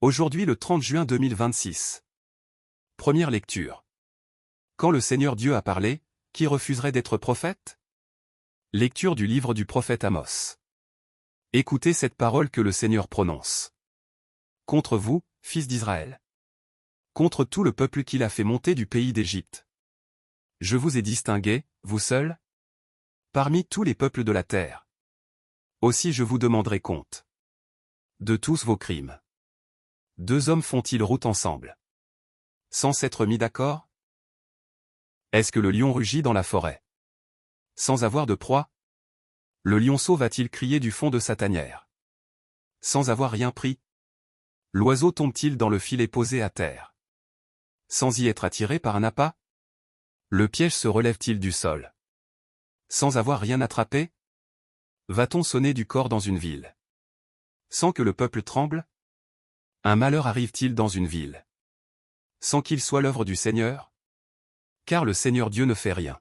Aujourd'hui le 30 juin 2026. Première lecture. Quand le Seigneur Dieu a parlé, qui refuserait d'être prophète? Lecture du livre du prophète Amos. Écoutez cette parole que le Seigneur prononce. Contre vous, fils d'Israël. Contre tout le peuple qu'il a fait monter du pays d'Égypte. Je vous ai distingués, vous seuls, parmi tous les peuples de la terre. Aussi je vous demanderai compte de tous vos crimes. Deux hommes font-ils route ensemble, sans s'être mis d'accord? Est-ce que le lion rugit dans la forêt, sans avoir de proie? Le lionceau va-t-il crier du fond de sa tanière, sans avoir rien pris? L'oiseau tombe-t-il dans le filet posé à terre, sans y être attiré par un appât? Le piège se relève-t-il du sol, sans avoir rien attrapé? Va-t-on sonner du cor dans une ville, sans que le peuple tremble? Un malheur arrive-t-il dans une ville, sans qu'il soit l'œuvre du Seigneur? Car le Seigneur Dieu ne fait rien,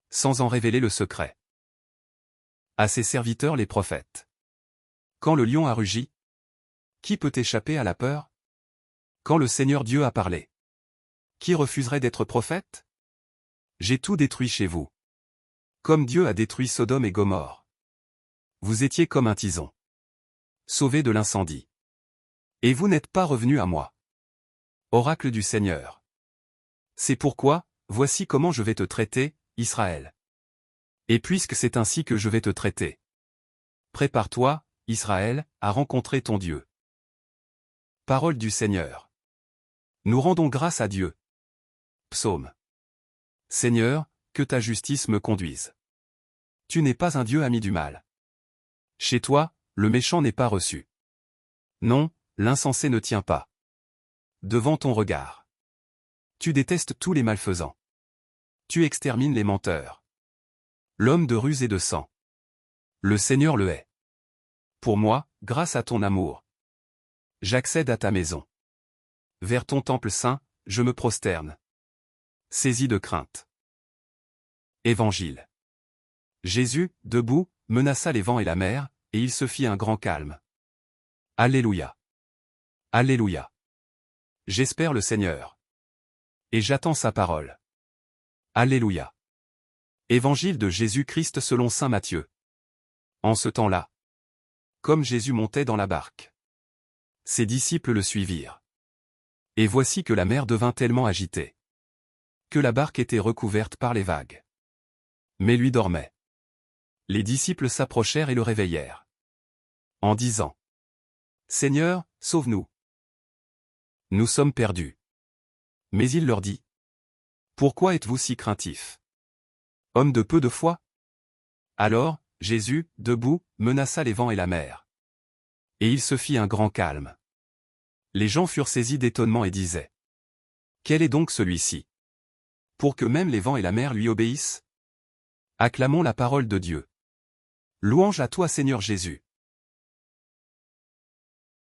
sans en révéler le secret à ses serviteurs les prophètes. Quand le lion a rugi, qui peut échapper à la peur? Quand le Seigneur Dieu a parlé, qui refuserait d'être prophète? J'ai tout détruit chez vous, comme Dieu a détruit Sodome et Gomorrhe. Vous étiez comme un tison, sauvés de l'incendie. Et vous n'êtes pas revenus à moi. Oracle du Seigneur. C'est pourquoi, voici comment je vais te traiter, Israël. Et puisque c'est ainsi que je vais te traiter, prépare-toi, Israël, à rencontrer ton Dieu. Parole du Seigneur. Nous rendons grâce à Dieu. Psaume. Seigneur, que ta justice me conduise. Tu n'es pas un Dieu ami du mal. Chez toi, le méchant n'est pas reçu. Non, l'insensé ne tient pas devant ton regard. Tu détestes tous les malfaisants. Tu extermines les menteurs. L'homme de ruse et de sang. Le Seigneur le hait. Pour moi, grâce à ton amour, j'accède à ta maison. Vers ton temple saint, je me prosterne, saisi de crainte. Évangile. Jésus, debout, menaça les vents et la mer, et il se fit un grand calme. Alléluia. Alléluia. J'espère le Seigneur. Et j'attends sa parole. Alléluia. Évangile de Jésus-Christ selon saint Matthieu. En ce temps-là, comme Jésus montait dans la barque, ses disciples le suivirent. Et voici que la mer devint tellement agitée que la barque était recouverte par les vagues. Mais lui dormait. Les disciples s'approchèrent et le réveillèrent, en disant: Seigneur, sauve-nous. Nous sommes perdus. Mais il leur dit: Pourquoi êtes-vous si craintifs, hommes de peu de foi? Alors, Jésus, debout, menaça les vents et la mer. Et il se fit un grand calme. Les gens furent saisis d'étonnement et disaient: Quel est donc celui-ci, pour que même les vents et la mer lui obéissent? Acclamons la parole de Dieu. Louange à toi Seigneur Jésus.